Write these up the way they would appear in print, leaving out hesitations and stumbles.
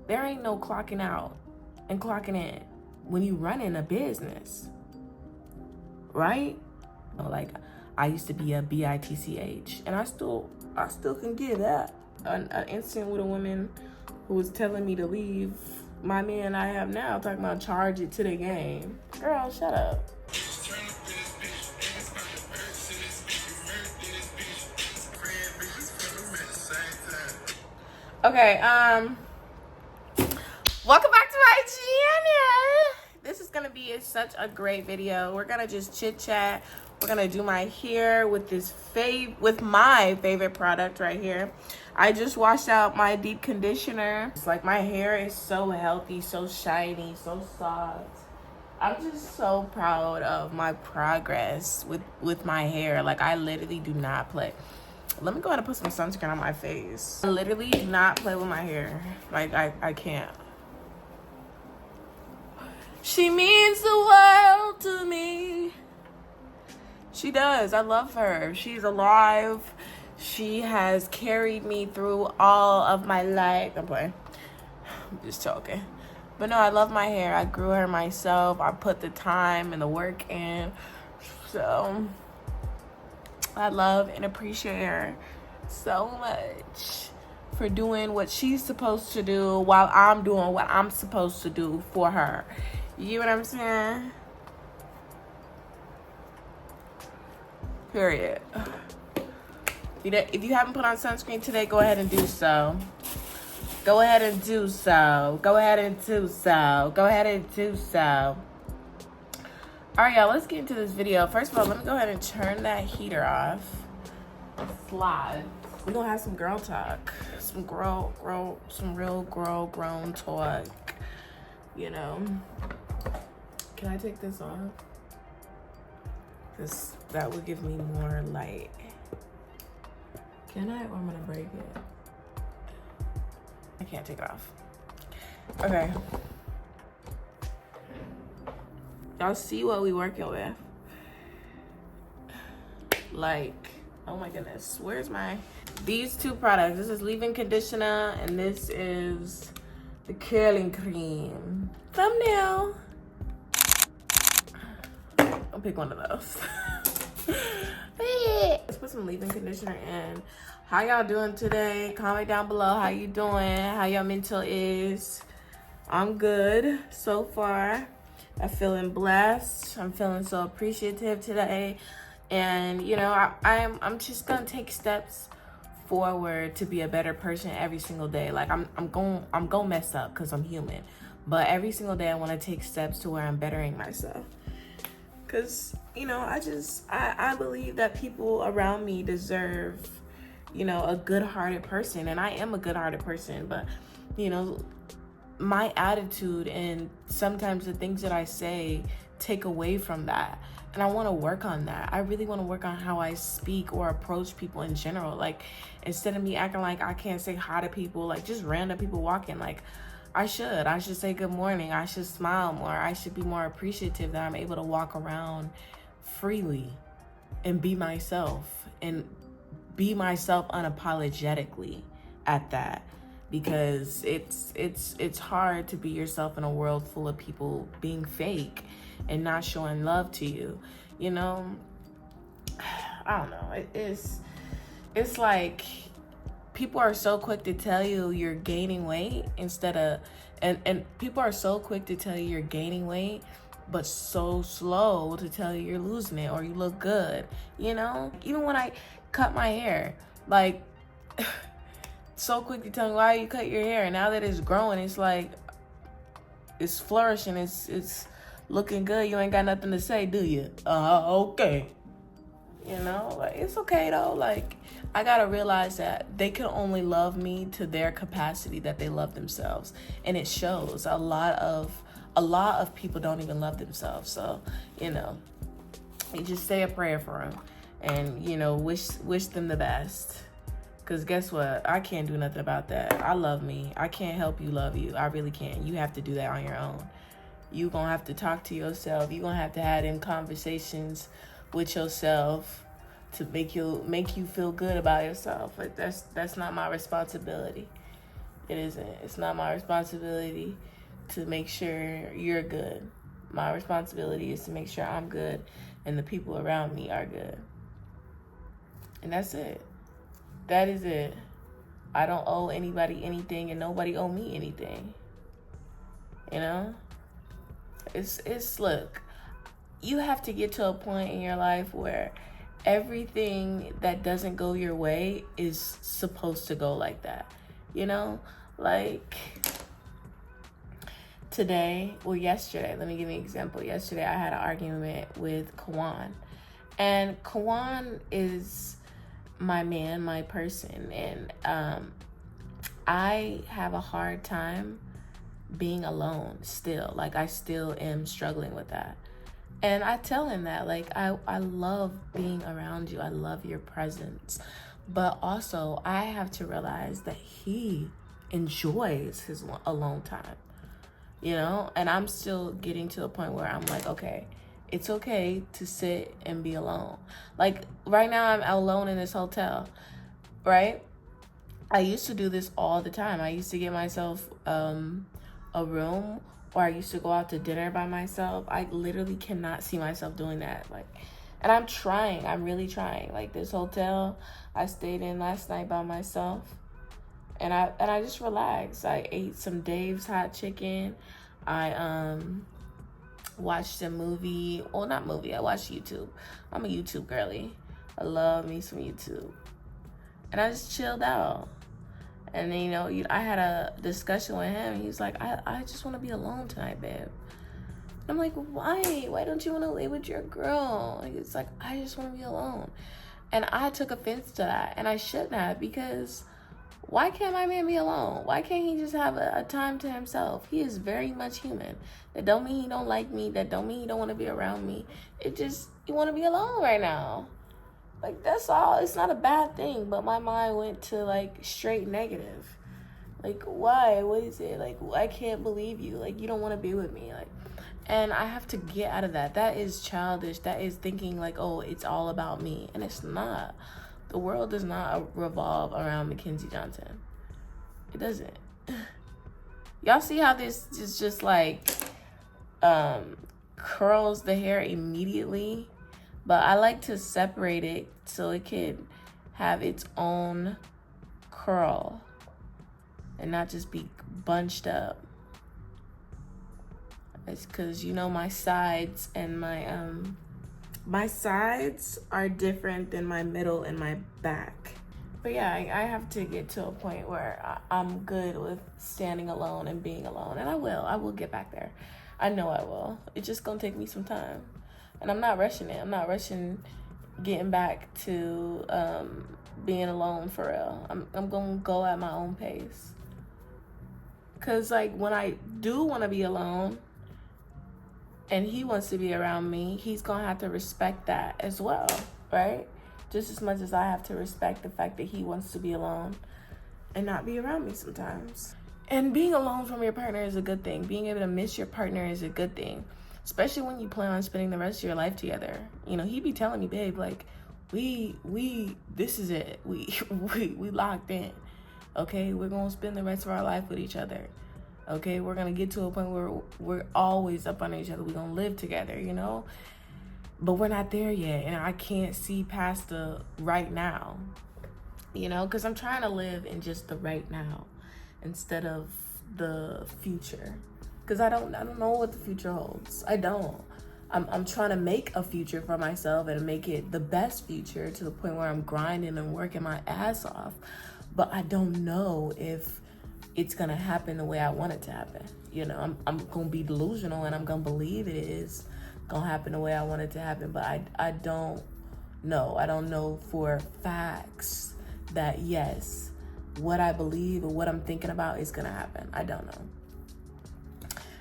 There ain't no clocking out and clocking in when you running a business, right? Like, I used to be a bitch, and I still can get that. An incident with a woman who was telling me to leave my man I have now, talking about charge it to the game. Girl, shut up. Okay, welcome back to my channel. This is gonna be such a great video. We're gonna just chit chat. We're gonna do my hair with with my favorite product right here. I just washed out my deep conditioner. It's like my hair is so healthy, so shiny, so soft. I'm just so proud of my progress with my hair. Like, I literally do not play. Let me go ahead and put some sunscreen on my face. I literally do not play with my hair. Like, I can't. She means the world to me. She does. I love her. She's alive. She has carried me through all of my life. I'm playing. I'm just joking. But no, I love my hair. I grew her myself. I put the time and the work in. So I love and appreciate her so much for doing what she's supposed to do while I'm doing what I'm supposed to do for her. You know what I'm saying? Period. If you haven't put on sunscreen today, go ahead and do so. Go ahead and do so. Go ahead and do so. Go ahead and do so. All right, y'all, let's get into this video. First of all, let me go ahead and turn that heater off. Slide. We're gonna have some girl talk. Some real girl grown talk. You know. Can I take this off? Because that would give me more light. Can I, or I'm gonna break it? I can't take it off. Okay. Y'all see what we working with. Like, oh my goodness. Where's these two products. This is leave-in conditioner and this is the curling cream. Thumbnail. I'll pick one of those. Let's put some leave-in conditioner in. How y'all doing today? Comment down below how you doing, how your mental is. I'm good so far. I'm feeling blessed. I'm feeling so appreciative today. And you know, I'm just gonna take steps forward to be a better person every single day. Like, I'm gonna mess up because I'm human. But every single day I wanna take steps to where I'm bettering myself. Cause, you know, I believe that people around me deserve, you know, a good-hearted person. And I am a good-hearted person, but, you know, my attitude and sometimes the things that I say take away from that. And I want to work on that. I really want to work on how I speak or approach people in general. Like, instead of me acting like I can't say hi to people, like just random people walking, like I should say good morning. I should smile more. I should be more appreciative that I'm able to walk around freely and be myself unapologetically at that. Because it's hard to be yourself in a world full of people being fake and not showing love to you. You know, I don't know. It's like people are so quick to tell you you're gaining weight and people are so quick to tell you you're gaining weight, but so slow to tell you you're losing it or you look good. You know, even when I cut my hair, like so quick to tell me why you cut your hair. And now that it's growing, it's like it's flourishing, it's looking good. You ain't got nothing to say, do you? Okay. You know, like, it's okay though. Like, I gotta realize that they can only love me to their capacity that they love themselves, and it shows. A lot of people don't even love themselves. So, you know, you just say a prayer for them, and you know, wish them the best. Cause guess what? I can't do nothing about that. I love me. I can't help you love you. I really can't. You have to do that on your own. You gonna have to talk to yourself. You gonna have to have them conversations with yourself to make you feel good about yourself. Like, that's not my responsibility. It isn't. It's not my responsibility to make sure you're good. My responsibility is to make sure I'm good and the people around me are good. And that's it. That is it. I don't owe anybody anything and nobody owe me anything. You know? It's look, you have to get to a point in your life where everything that doesn't go your way is supposed to go like that. You know? Like yesterday, let me give you an example. Yesterday I had an argument with Kawan. And Kawan is my man, my person. And I have a hard time being alone still. Like, I still am struggling with that. And I tell him that, like, I love being around you. I love your presence. But also, I have to realize that he enjoys his alone time, you know? And I'm still getting to a point where I'm like, okay, it's okay to sit and be alone. Like, right now, I'm alone in this hotel, right? I used to do this all the time. I used to get myself a room, or I used to go out to dinner by myself. I literally cannot see myself doing that. Like, and I'm trying. I'm really trying. Like, this hotel I stayed in last night by myself, and I just relaxed. I ate some Dave's hot chicken. I watched a movie. Well, not movie. I watched YouTube. I'm a YouTube girly. I love me some YouTube. And I just chilled out. And then, you know, I had a discussion with him. He's like, I just want to be alone tonight, babe. I'm like, why? Why don't you want to lay with your girl? It's like, I just want to be alone. And I took offense to that. And I shouldn't have, because why can't my man be alone? Why can't he just have a time to himself? He is very much human. That don't mean he don't like me. That don't mean he don't want to be around me. It just, you want to be alone right now. Like, that's all. It's not a bad thing, but my mind went to, like, straight negative. Like, why? What is it? Like, I can't believe you. Like, you don't want to be with me. Like, and I have to get out of that. That is childish. That is thinking, like, oh, it's all about me. And it's not. The world does not revolve around Mackenzie Johnson. It doesn't. Y'all see how this is just, like, curls the hair immediately? But I like to separate it so it could have its own curl and not just be bunched up. It's because, you know, my sides and my sides are different than my middle and my back. But yeah, I have to get to a point where I'm good with standing alone and being alone. And I will get back there. I know I will. It's just gonna take me some time. And I'm not rushing it. I'm not rushing getting back to being alone for real. I'm going to go at my own pace. Because, like, when I do want to be alone and he wants to be around me, he's going to have to respect that as well, right? Just as much as I have to respect the fact that he wants to be alone and not be around me sometimes. And being alone from your partner is a good thing. Being able to miss your partner is a good thing. Especially when you plan on spending the rest of your life together. You know, he be telling me, babe, like, we this is it. We locked in. Okay, we're gonna spend the rest of our life with each other. Okay, we're gonna get to a point where we're always up under each other. We're gonna live together, you know? But we're not there yet, and I can't see past the right now. You know, because I'm trying to live in just the right now instead of the future. Because I don't know what the future holds. I don't. I'm trying to make a future for myself and make it the best future to the point where I'm grinding and working my ass off. But I don't know if it's going to happen the way I want it to happen. You know, I'm going to be delusional and I'm going to believe it is going to happen the way I want it to happen. But I don't know. I don't know for facts that, yes, what I believe or what I'm thinking about is going to happen. I don't know.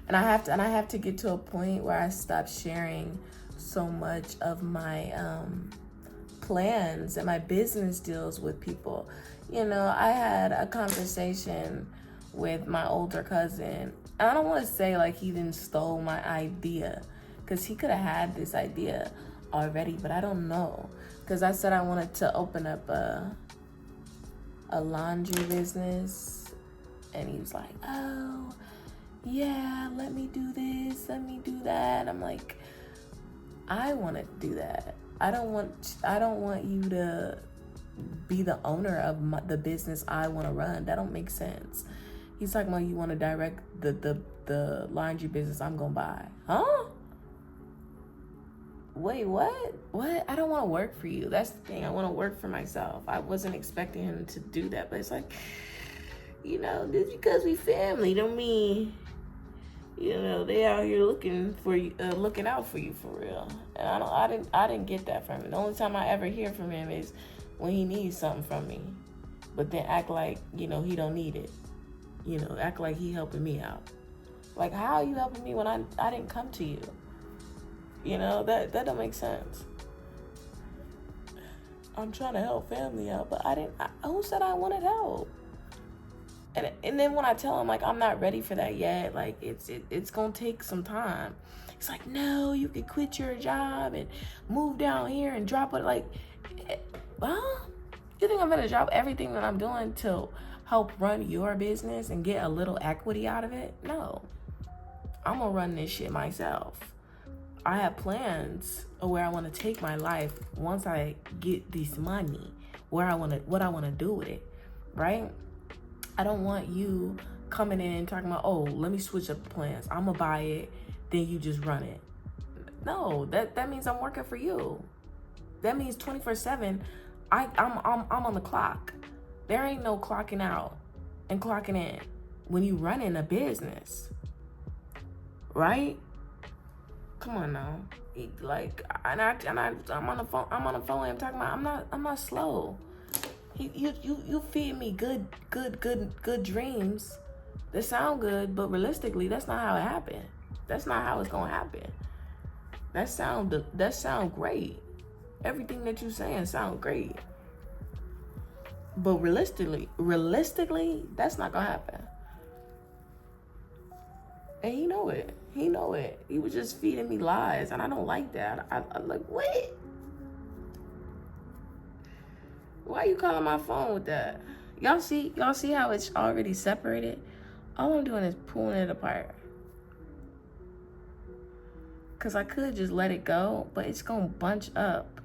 And I have to get to a point where I stop sharing so much of my plans and my business deals with people. You know, I had a conversation with my older cousin. And I don't want to say like he then stole my idea, because he could have had this idea already, but I don't know. Because I said I wanted to open up a laundry business And he was like, oh, yeah, let me do this, let me do that. I'm like, I want to do that. I don't want you to be the owner of the business I want to run. That don't make sense. He's talking about you want to direct the laundry business I'm gonna buy. Huh? Wait, what? What? I don't want to work for you. That's the thing. I want to work for myself. I wasn't expecting him to do that, but it's like, you know, just because we family don't mean, you know, they out here looking for you, looking out for you for real. And I didn't get that from him. The only time I ever hear from him is when he needs something from me, but then act like, you know, he don't need it. You know, act like he helping me out. Like, how are you helping me when I didn't come to you? You know, that don't make sense. I'm trying to help family out, but who said I wanted help? And then when I tell him, like, I'm not ready for that yet, like, it's gonna take some time. It's like, no, you could quit your job and move down here and drop it. Like, well, you think I'm gonna drop everything that I'm doing to help run your business and get a little equity out of it? No, I'm gonna run this shit myself. I have plans of where I want to take my life once I get this money, what I want to do with it, right? I don't want you coming in and talking about, oh, let me switch up the plans. I'm gonna buy it, then you just run it. No, that means I'm working for you. That means 24/7. I'm on the clock. There ain't no clocking out and clocking in when you running a business, right? Come on now, like, I'm on the phone. I'm on the phone. I'm talking about. I'm not slow. You feed me good dreams that sound good, but realistically, that's not how it happened. That's not how it's gonna happen. That sound great. Everything that you saying sound great, but realistically, that's not gonna happen. And he know it. He was just feeding me lies, and I don't like that. I'm like, what? Why are you calling my phone with that? Y'all see how it's already separated? All I'm doing is pulling it apart. Because I could just let it go, but it's going to bunch up.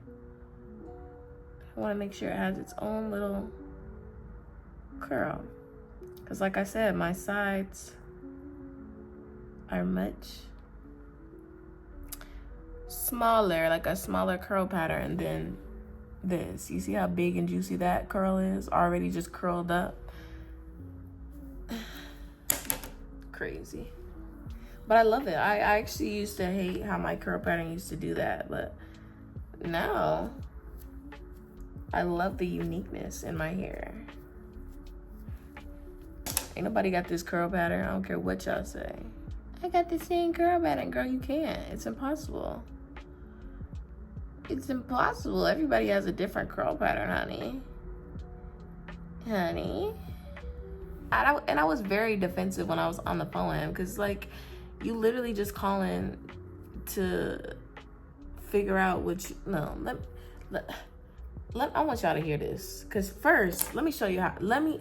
I want to make sure it has its own little curl. Because like I said, my sides are much smaller, like a smaller curl pattern than this. You see how big and juicy that curl is? Already just curled up. Crazy. But I love it. I actually used to hate how my curl pattern used to do that, but now I love the uniqueness in my hair. Ain't nobody got this curl pattern. I don't care what y'all say. I got the same curl pattern. Girl, you can't. It's impossible. It's impossible. Everybody has a different curl pattern, honey. And I was very defensive when I was on the phone with him, because, like, you literally just calling to figure out which. No, I want y'all to hear this, because first, let me show you how. Let me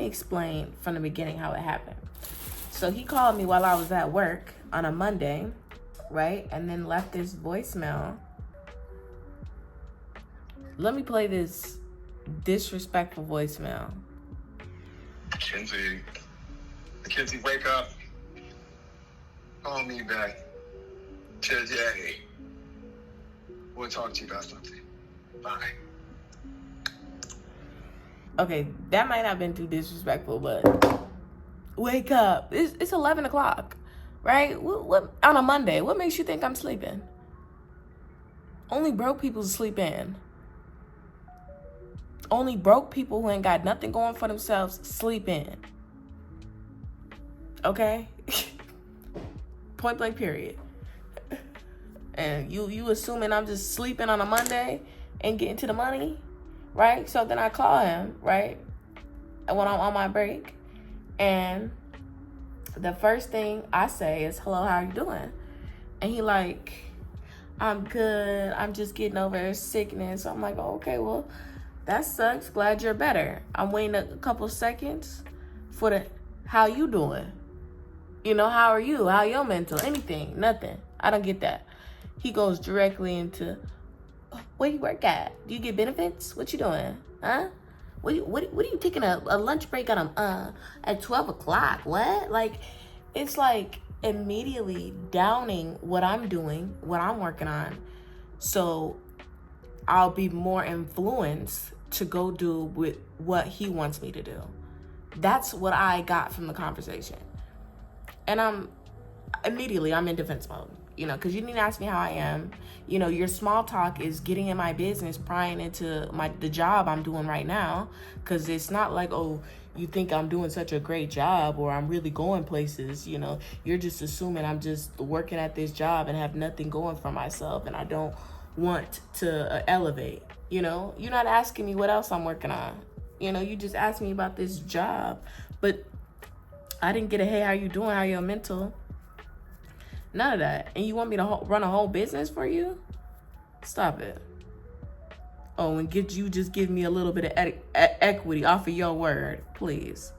explain from the beginning how it happened. So he called me while I was at work on a Monday, right? And then left this voicemail. Let me play this disrespectful voicemail. Mackenzie, wake up. Call me back today. We'll talk to you about something. Bye. Okay, that might not have been too disrespectful, but wake up. It's 11 o'clock, right? What on a Monday? What makes you think I'm sleeping? Only broke people sleep in. Only broke people who ain't got nothing going for themselves sleep in. Okay? Point blank period. And you assuming I'm just sleeping on a Monday and getting to the money, right? So then I call him, right? And when I'm on my break, and the first thing I say is, hello, how are you doing? And he like, I'm good. I'm just getting over sickness. So I'm like, oh, okay, well, that sucks. Glad you're better. I'm waiting a couple seconds for the How you doing? You know, how are you? How your mental? Anything? Nothing. I don't get that. He goes directly into, where you work at? Do you get benefits? What you doing? Huh? What are you taking a lunch break on at 12 o'clock? What? Like, it's like immediately downing what I'm doing, what I'm working on. So I'll be more influenced to go do with what he wants me to do. That's what I got from the conversation. And I'm in defense mode, you know, because you didn't ask me how I am. You know, your small talk is getting in my business, prying into the job I'm doing right now, because it's not like, oh, you think I'm doing such a great job or I'm really going places. You know, you're just assuming I'm just working at this job and have nothing going for myself, and I don't want to elevate. You know, you're not asking me what else I'm working on. You know, you just asked me about this job, but I didn't get a, hey, how you doing? How your mental? None of that. And you want me to run a whole business for you? Stop it. Oh, and just give me a little bit of equity off of your word, please.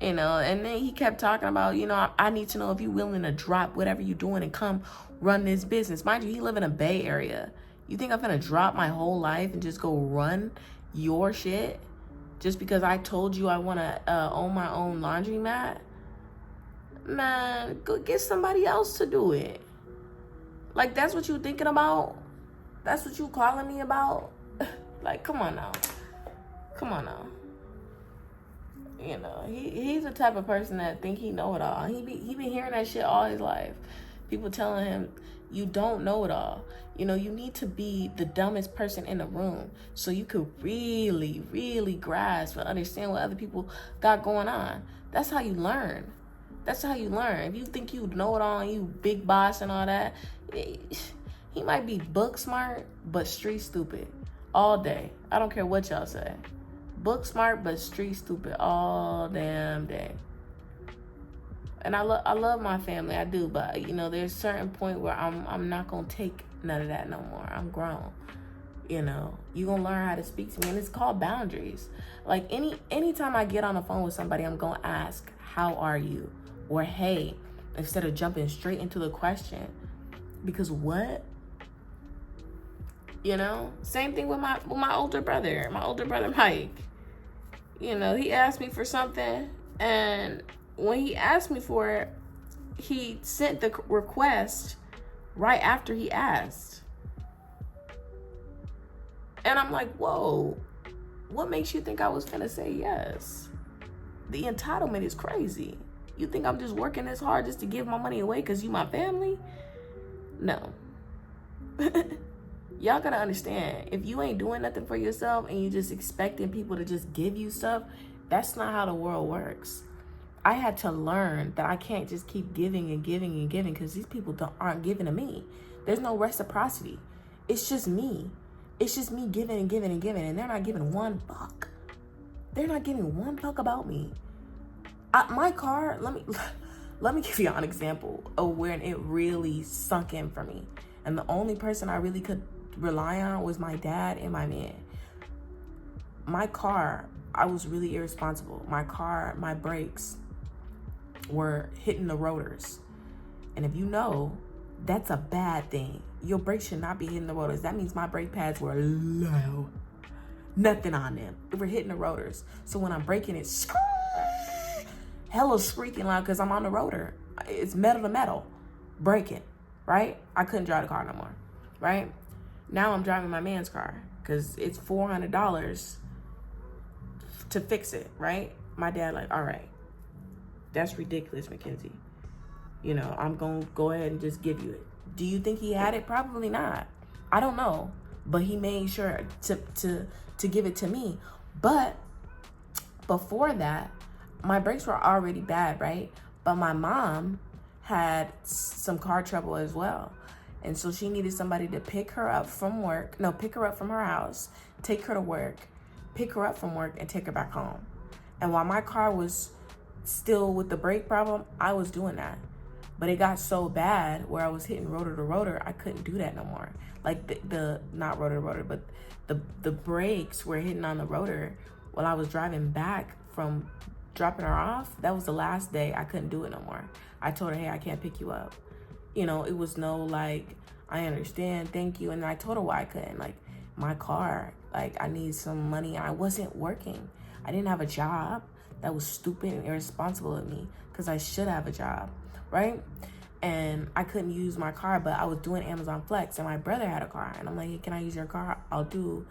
You know, and then he kept talking about, you know, I need to know if you're willing to drop whatever you're doing and come run this business. Mind you, he live in a Bay Area. You think I'm gonna drop my whole life and just go run your shit? Just because I told you I want to own my own laundromat? Man, go get somebody else to do it. Like, that's what you thinking about? That's what you calling me about? Like, come on now. You know, he's the type of person that think he know it all. He been hearing that shit all his life. People telling him, you don't know it all. You know, you need to be the dumbest person in the room so you could really, really grasp and understand what other people got going on. That's how you learn. If you think you know it all and you big boss and all that, he might be book smart, but street stupid all day. I don't care what y'all say. Book smart, but street stupid all damn day. And I love my family, I do, but you know, there's a certain point where I'm not gonna take none of that no more. I'm grown. You know, you gonna learn how to speak to me, and it's called boundaries. Like anytime I get on the phone with somebody, I'm gonna ask, how are you? Or hey, instead of jumping straight into the question. Because what? You know, same thing with my older brother Mike. You know, he asked me for something, and when he asked me for it, he sent the request right after he asked. And I'm like, whoa, what makes you think I was gonna say yes? The entitlement is crazy. You think I'm just working this hard just to give my money away because you my family? No. Y'all gotta understand, if you ain't doing nothing for yourself and you just expecting people to just give you stuff, that's not how the world works. I had to learn that I can't just keep giving and giving and giving because these people aren't giving to me. There's no reciprocity. It's just me. It's just me giving and giving and giving, and they're not giving one fuck. They're not giving one fuck about me. My car, let me give you an example of when it really sunk in for me. And the only person I really could rely on was my dad and my man. My car, I was really irresponsible. My brakes were hitting the rotors. And if you know, that's a bad thing. Your brakes should not be hitting the rotors. That means my brake pads were low. Nothing on them. They were hitting the rotors. So when I'm braking, it's hella squeaking loud because I'm on the rotor. It's metal to metal. Braking, right? I couldn't drive the car no more, right? Now I'm driving my man's car because it's $400 to fix it, right? My dad like, all right, that's ridiculous, Mackenzie. You know, I'm going to go ahead and just give you it. Do you think he had it? Probably not. I don't know. But he made sure to give it to me. But before that, my brakes were already bad, right? But my mom had some car trouble as well. And so she needed somebody to pick her up from her house, take her to work, pick her up from work, and take her back home. And while my car was still with the brake problem, I was doing that. But it got so bad where I was hitting rotor to rotor, I couldn't do that no more. Like the not rotor to rotor, but the brakes were hitting on the rotor while I was driving back from dropping her off, that was the last day I couldn't do it no more. I told her, hey, I can't pick you up. You know, it was no like, I understand, thank you. And I told her why I couldn't. Like, my car, like, I need some money. I wasn't working. I didn't have a job. That was stupid and irresponsible of me, because I should have a job, right? And I couldn't use my car, but I was doing Amazon Flex, and my brother had a car. And I'm like, hey, can I use your car? I'll give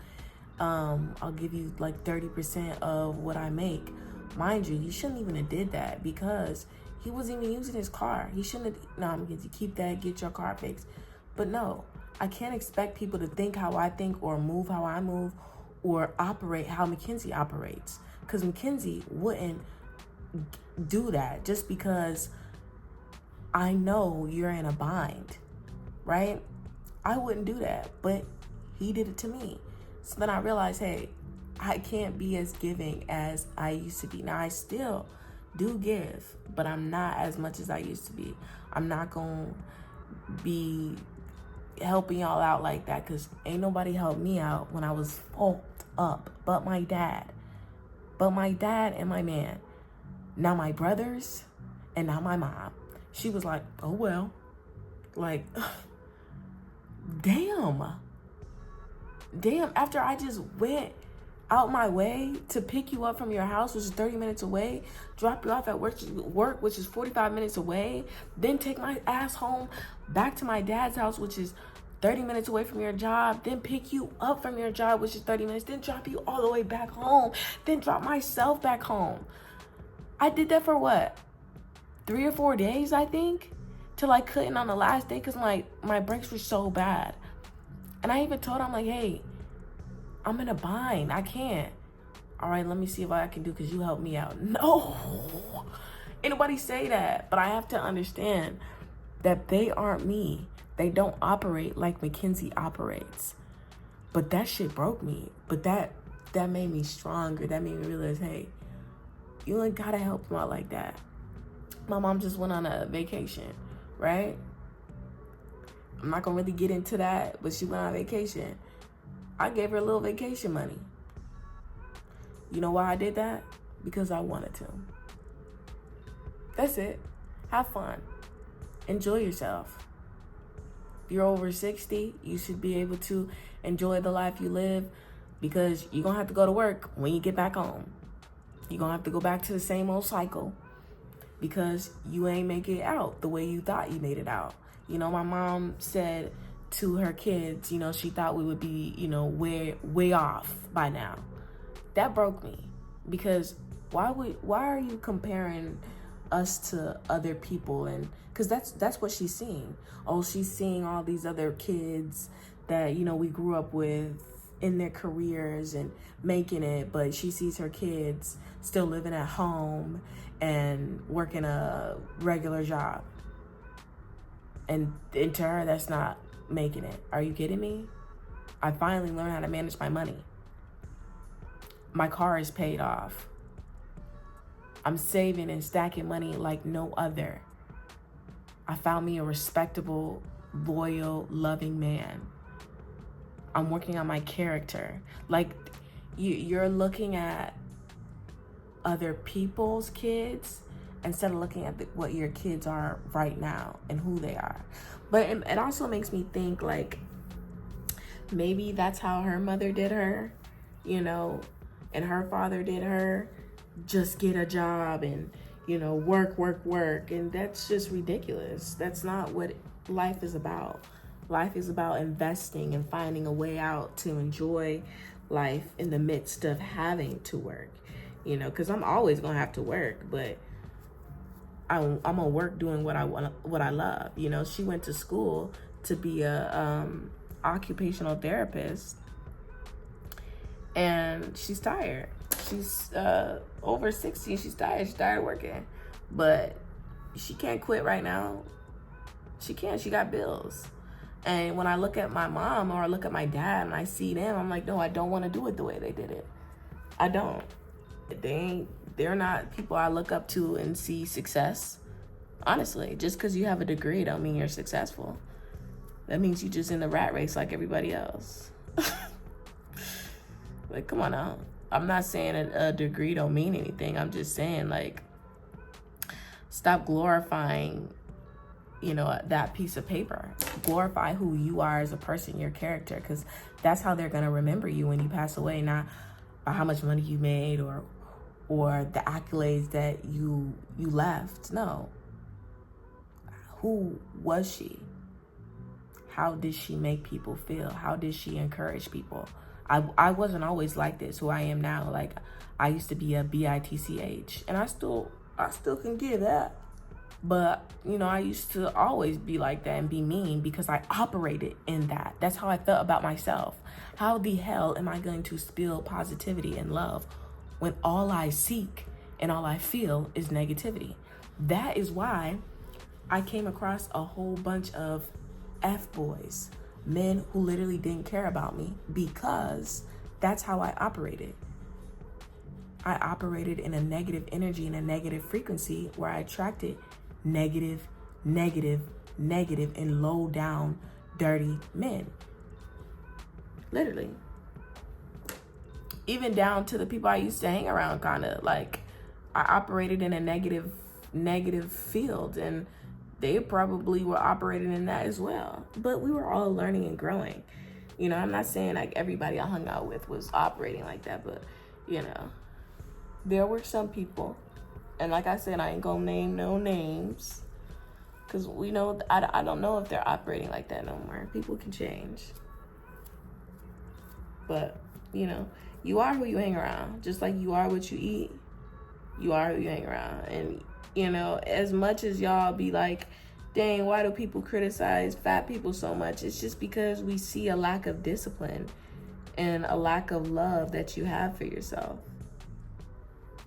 you like 30% of what I make. Mind you, he shouldn't even have did that, because he wasn't even using his car. He shouldn't have, no, I'm going to keep that, get your car fixed. But no, I can't expect people to think how I think, or move how I move, or operate how Mackenzie operates. Because Mackenzie wouldn't do that just because I know you're in a bind, right? I wouldn't do that, but he did it to me. So then I realized, hey, I can't be as giving as I used to be. Now, I still do give, but I'm not as much as I used to be. I'm not going to be helping y'all out like that, because ain't nobody helped me out when I was fucked up but my dad. But my dad and my man. Now my brothers and now my mom. She was like, oh, well. Like, damn. After I just went out my way to pick you up from your house, which is 30 minutes away, drop you off at work, which is 45 minutes away, then take my ass home back to my dad's house, which is 30 minutes away from your job, then pick you up from your job, which is 30 minutes, then drop you all the way back home, then drop myself back home. I did that for what? 3 or 4 days, I think, till I couldn't on the last day, because my brakes were so bad. And I even told him, like, hey, I'm in a bind. I can't. All right, let me see what I can do, because you helped me out. No. Ain't nobody say that. But I have to understand that they aren't me. They don't operate like Mackenzie operates. But that shit broke me. But that made me stronger. That made me realize, hey, you ain't gotta help them out like that. My mom just went on a vacation, right? I'm not gonna really get into that, but she went on vacation. I gave her a little vacation money. You know why I did that? Because I wanted to. That's it. Have fun. Enjoy yourself. If you're over 60, you should be able to enjoy the life you live, because you're gonna have to go to work when you get back home. You're gonna have to go back to the same old cycle, because you ain't make it out the way you thought you made it out. You know, my mom said to her kids, you know, she thought we would be, you know, way off by now. That broke me, because why are you comparing us to other people? And because that's what she's seeing. Oh, she's seeing all these other kids that, you know, we grew up with in their careers and making it, but she sees her kids still living at home and working a regular job. And to her, that's not making it. Are you kidding me? I finally learned how to manage my money. My car is paid off. I'm saving and stacking money like no other. I found me a respectable, loyal, loving man. I'm working on my character. Like, you're looking at other people's kids instead of looking at what your kids are right now and who they are. But it also makes me think, like, maybe that's how her mother did her, you know, and her father did her. Just get a job and, you know, work. And that's just ridiculous. That's not what life is about. Life is about investing and finding a way out to enjoy life in the midst of having to work, you know, because I'm always going to have to work, but I'm going to work doing what I love. You know, she went to school to be a occupational therapist, and she's tired. She's over 60 and she's tired working, but she can't quit right now. She can't. She got bills. And when I look at my mom or I look at my dad and I see them, I'm like, no, I don't want to do it the way they did it. I don't. They're not people I look up to and see success. Honestly, just because you have a degree don't mean you're successful. That means you're just in the rat race like everybody else. Like, come on now. I'm not saying a degree don't mean anything. I'm just saying, like, stop glorifying, you know, that piece of paper. Glorify who you are as a person, your character, because that's how they're gonna remember you when you pass away, not by how much money you made or the accolades that you left. No. Who was she? How did she make people feel? How did she encourage people? I wasn't always like this, who I am now. Like, I used to be a bitch, and I still can get that. But, you know, I used to always be like that and be mean because I operated in that. That's how I felt about myself. How the hell am I going to spill positivity and love when all I seek and all I feel is negativity? That is why I came across a whole bunch of F-boys, men who literally didn't care about me, because that's how I operated. I operated in a negative energy and a negative frequency where I attracted negative, and low down, dirty men. Literally. Even down to the people I used to hang around, kind of like I operated in a negative field, and they probably were operating in that as well. But we were all learning and growing. You know, I'm not saying like everybody I hung out with was operating like that, but, you know, there were some people, and like I said, I ain't gonna name no names, because we know, I don't know if they're operating like that no more. People can change. But, you know, you are who you hang around. Just like you are what you eat, you are who you hang around. And, you know, as much as y'all be like, dang, why do people criticize fat people so much? It's just because we see a lack of discipline and a lack of love that you have for yourself.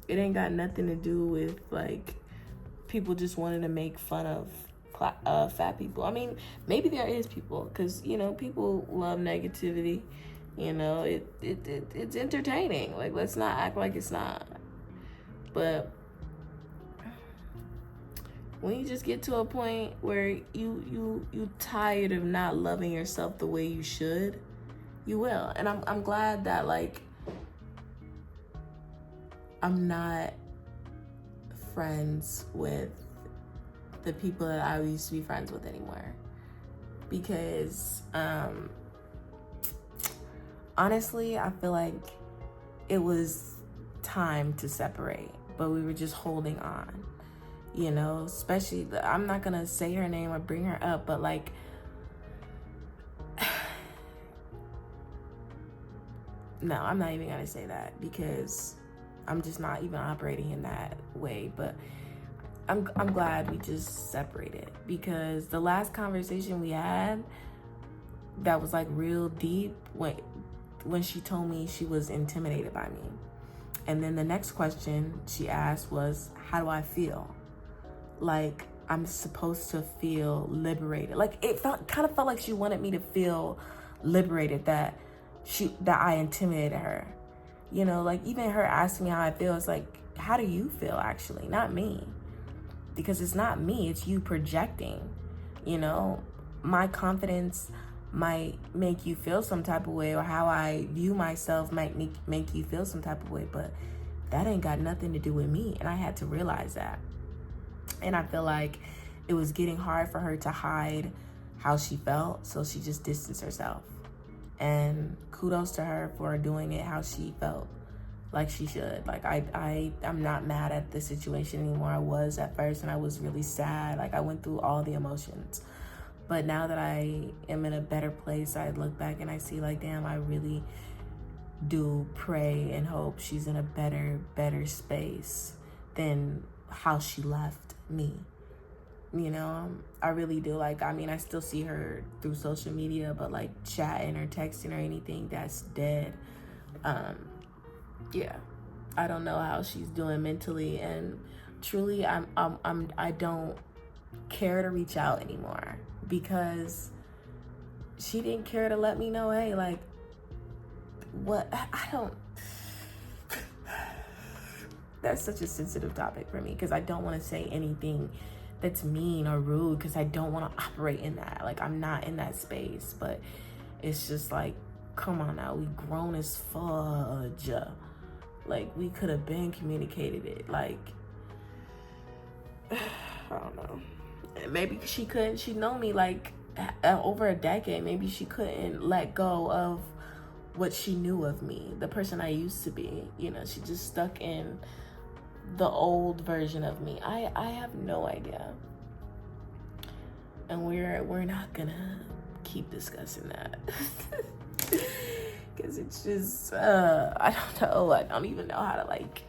It ain't got nothing to do with, like, people just wanting to make fun of fat people. I mean, maybe there is people, because, you know, people love negativity. You know, it's entertaining. Like, let's not act like it's not. But when you just get to a point where you tired of not loving yourself the way you should, you will. And I'm glad that, like, I'm not friends with the people that I used to be friends with anymore. Because, honestly, I feel like it was time to separate, but we were just holding on, you know, especially, I'm not gonna say her name or bring her up, but like, no, I'm not even gonna say that, because I'm just not even operating in that way. But I'm glad we just separated, because the last conversation we had that was like real deep, when she told me she was intimidated by me. And then the next question she asked was, how do I feel? Like, I'm supposed to feel liberated. Like, it kind of felt like she wanted me to feel liberated, that I intimidated her. You know, like, even her asking me how I feel, it's like, how do you feel, actually? Not me. Because it's not me, it's you projecting. You know, my confidence might make you feel some type of way, or how I view myself might make you feel some type of way, but that ain't got nothing to do with me. And I had to realize that. And I feel like it was getting hard for her to hide how she felt, so she just distanced herself. And kudos to her for doing it how she felt, like she should. Like, I'm not mad at the situation anymore. I was at first, and I was really sad. Like, I went through all the emotions. But now that I am in a better place, I look back and I see, like, damn, I really do pray and hope she's in a better space than how she left me. You know, I really do. Like, I mean, I still see her through social media, but like chatting or texting or anything, that's dead. Yeah, I don't know how she's doing mentally, and truly, I don't care to reach out anymore, because she didn't care to let me know, hey, like, what, that's such a sensitive topic for me, because I don't want to say anything that's mean or rude, because I don't want to operate in that. Like, I'm not in that space, but it's just like, come on now, we grown as fudge. Like, we could have been communicated it. Like, I don't know. Maybe she couldn't. She know me like over a decade. Maybe she couldn't let go of what she knew of me, the person I used to be. You know, she just stuck in the old version of me. I have no idea. And we're not gonna keep discussing that. Because it's just, I don't know. I don't even know how to, like,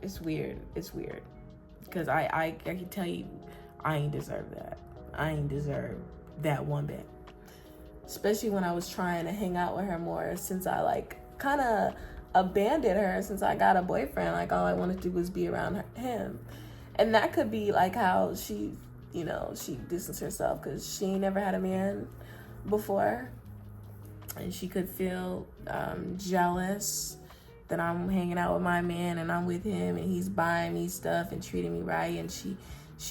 it's weird. It's weird. Because I can tell you, I ain't deserve that. I ain't deserve that one bit. Especially when I was trying to hang out with her more, since I, like, kind of abandoned her since I got a boyfriend. Like, all I wanted to do was be around him. And that could be, like, how she, you know, she distanced herself because she ain't never had a man before. And she could feel jealous that I'm hanging out with my man and I'm with him and he's buying me stuff and treating me right. And she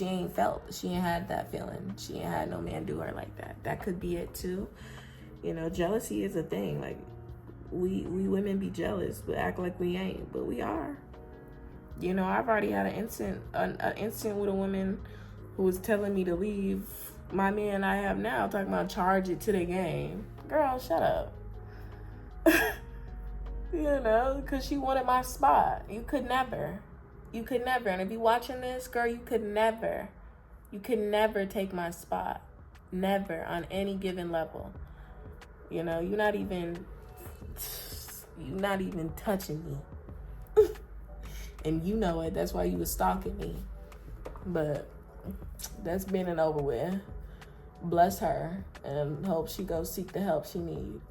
ain't had that feeling. She ain't had no man do her like that. That could be it too. You know, jealousy is a thing. Like, we women be jealous but act like we ain't, but we are. You know, I've already had an incident with a woman who was telling me to leave my man I have now, talking about charge it to the game. Girl, shut up. You know, because she wanted my spot. You could never. And if you watching this, girl, you could never take my spot. Never, on any given level. You know, you're not even touching me. And you know it. That's why you was stalking me. But that's been and over with. Bless her and hope she goes seek the help she needs.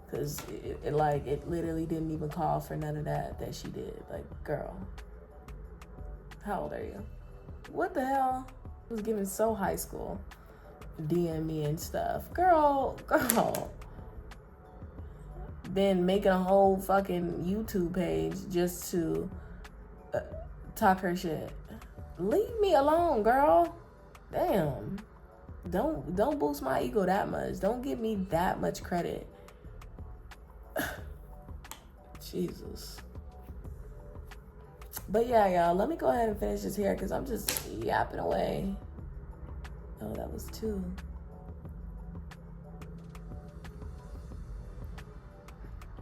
Because it literally didn't even call for none of that she did. Like, girl, how old are you? What the hell? It was giving so high school. DM me and stuff. Girl. Then making a whole fucking YouTube page just to talk her shit. Leave me alone, girl. Damn. Don't boost my ego that much. Don't give me that much credit. Jesus. But yeah, y'all, let me go ahead and finish this here because I'm just yapping away. Oh, that was 2.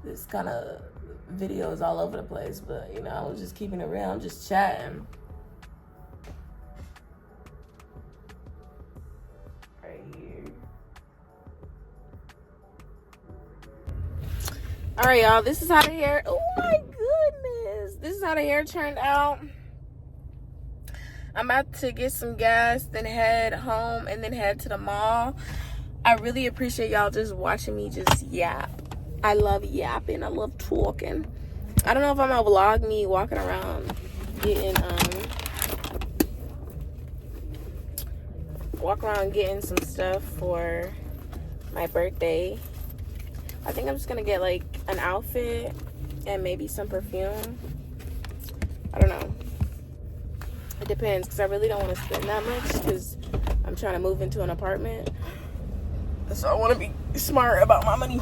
This kind of video is all over the place, but you know, I was just keeping it real. I'm just chatting. Right here. All right, y'all, this is how the hair, oh my goodness. This is how the hair turned out. I'm about to get some gas, then head home, and then head to the mall. I really appreciate y'all just watching me just yap. I love yapping. I love talking. I don't know if I'm gonna vlog me walking around getting some stuff for my birthday. I think I'm just gonna get like an outfit and maybe some perfume. I don't know. It depends, because I really don't want to spend that much because I'm trying to move into an apartment. So I want to be smart about my money.